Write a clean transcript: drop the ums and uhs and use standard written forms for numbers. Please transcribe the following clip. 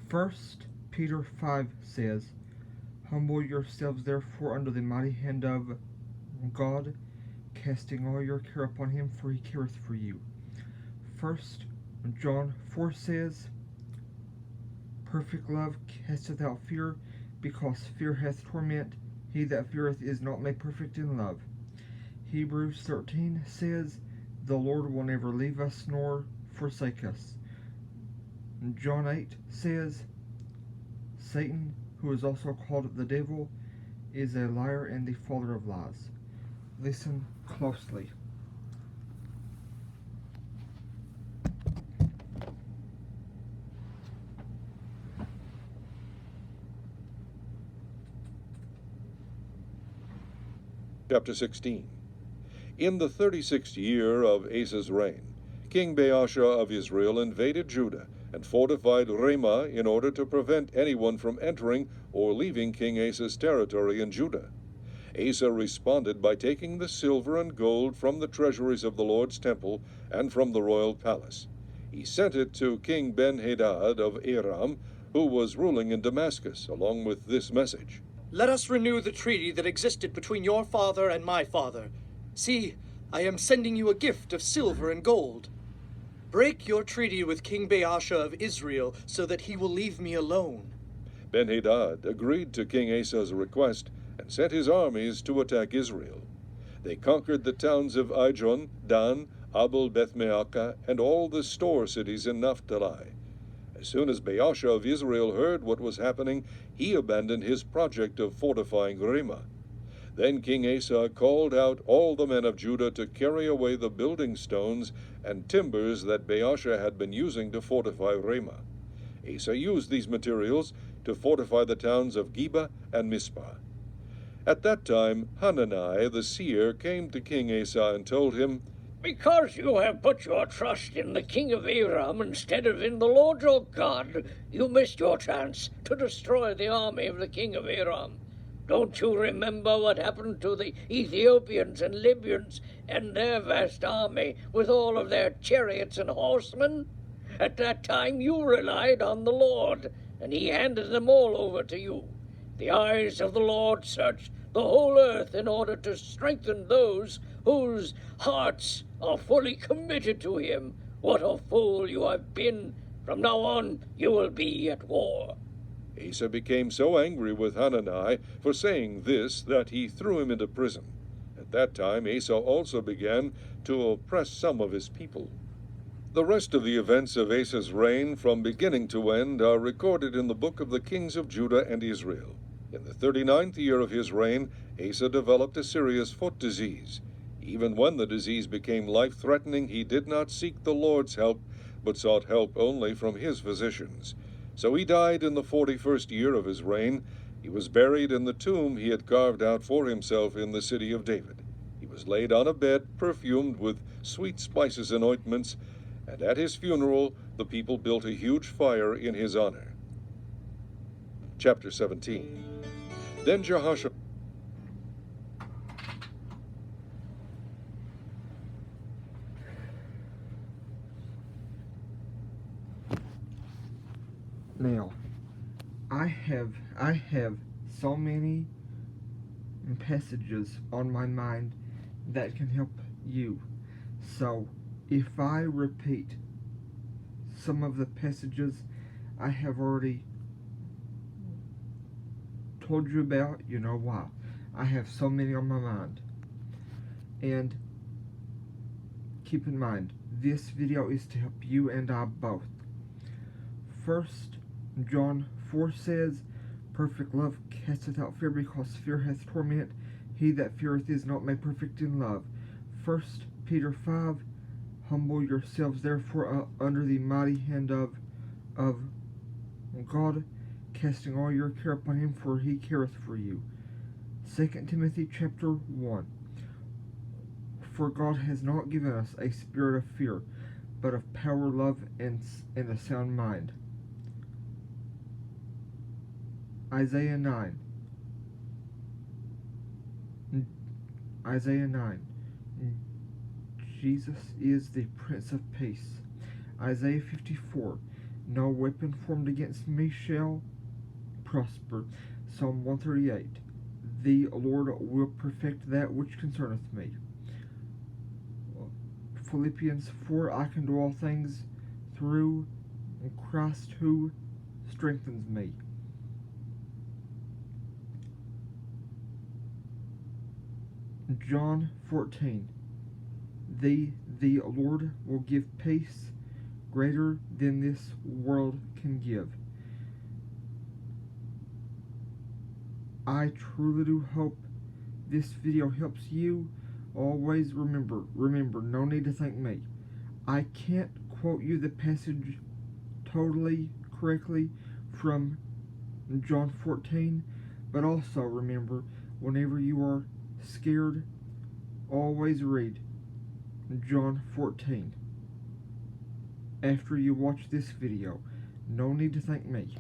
First Peter 5 says, Humble yourselves therefore under the mighty hand of God, casting all your care upon him, for he careth for you. First John 4 says, Perfect love casteth out fear, because fear hath torment. He that feareth is not made perfect in love. Hebrews 13 says, The Lord will never leave us nor forsake us. John 8 says, Satan, who is also called the devil, is a liar and the father of lies. Listen closely. Chapter 16. In the 36th year of Asa's reign, King Baasha of Israel invaded Judah and fortified Ramah in order to prevent anyone from entering or leaving King Asa's territory in Judah. Asa responded by taking the silver and gold from the treasuries of the Lord's temple and from the royal palace. He sent it to King Ben-Hadad of Aram, who was ruling in Damascus, along with this message. Let us renew the treaty that existed between your father and my father. See, I am sending you a gift of silver and gold. Break your treaty with King Baasha of Israel, so that he will leave me alone. Ben-Hadad agreed to King Asa's request and sent his armies to attack Israel. They conquered the towns of Ijon, Dan, Abel-Beth-Maacah, and all the store cities in Naphtali. As soon as Baasha of Israel heard what was happening, he abandoned his project of fortifying Ramah. Then King Asa called out all the men of Judah to carry away the building stones and timbers that Baasha had been using to fortify Ramah. Asa used these materials to fortify the towns of Geba and Mizpah. At that time Hanani the seer came to King Asa and told him, Because you have put your trust in the king of Aram instead of in the Lord your God, you missed your chance to destroy the army of the king of Aram. Don't you remember what happened to the Ethiopians and Libyans and their vast army with all of their chariots and horsemen? At that time you relied on the Lord, and he handed them all over to you. The eyes of the Lord search the whole earth in order to strengthen those whose hearts are fully committed to him. What a fool you have been! From now on you will be at war. Asa became so angry with Hanani for saying this that he threw him into prison. At that time Asa also began to oppress some of his people. The rest of the events of Asa's reign from beginning to end are recorded in the book of the kings of Judah and Israel. In the 39th year of his reign, Asa developed a serious foot disease. Even when the disease became life-threatening, he did not seek the Lord's help, but sought help only from his physicians. So he died in the 41st year of his reign. He was buried in the tomb he had carved out for himself in the city of David. He was laid on a bed perfumed with sweet spices and ointments, and at his funeral the people built a huge fire in his honor. Chapter 17. Then Jehoshaphat Now, I have so many passages on my mind that can help you. So, if I repeat some of the passages I have already told you about, you know why. I have so many on my mind. And keep in mind, this video is to help you and I both. First John 4 says, Perfect love casteth out fear, because fear hath torment. He that feareth is not made perfect in love. First Peter 5, Humble yourselves therefore under the mighty hand of God, casting all your care upon him, for he careth for you. 2 Timothy chapter 1, For God has not given us a spirit of fear, but of power, love, and a sound mind. Isaiah 9. Jesus is the Prince of Peace. Isaiah 54. No weapon formed against me shall prosper. Psalm 138. The Lord will perfect that which concerneth me. Philippians 4. I can do all things through Christ who strengthens me. John 14. The Lord will give peace greater than this world can give. I truly do hope this video helps you. Always remember, no need to thank me. I can't quote you the passage totally correctly from John 14, but also remember, whenever you are scared, always read John 14 after you watch this video. No need to thank me.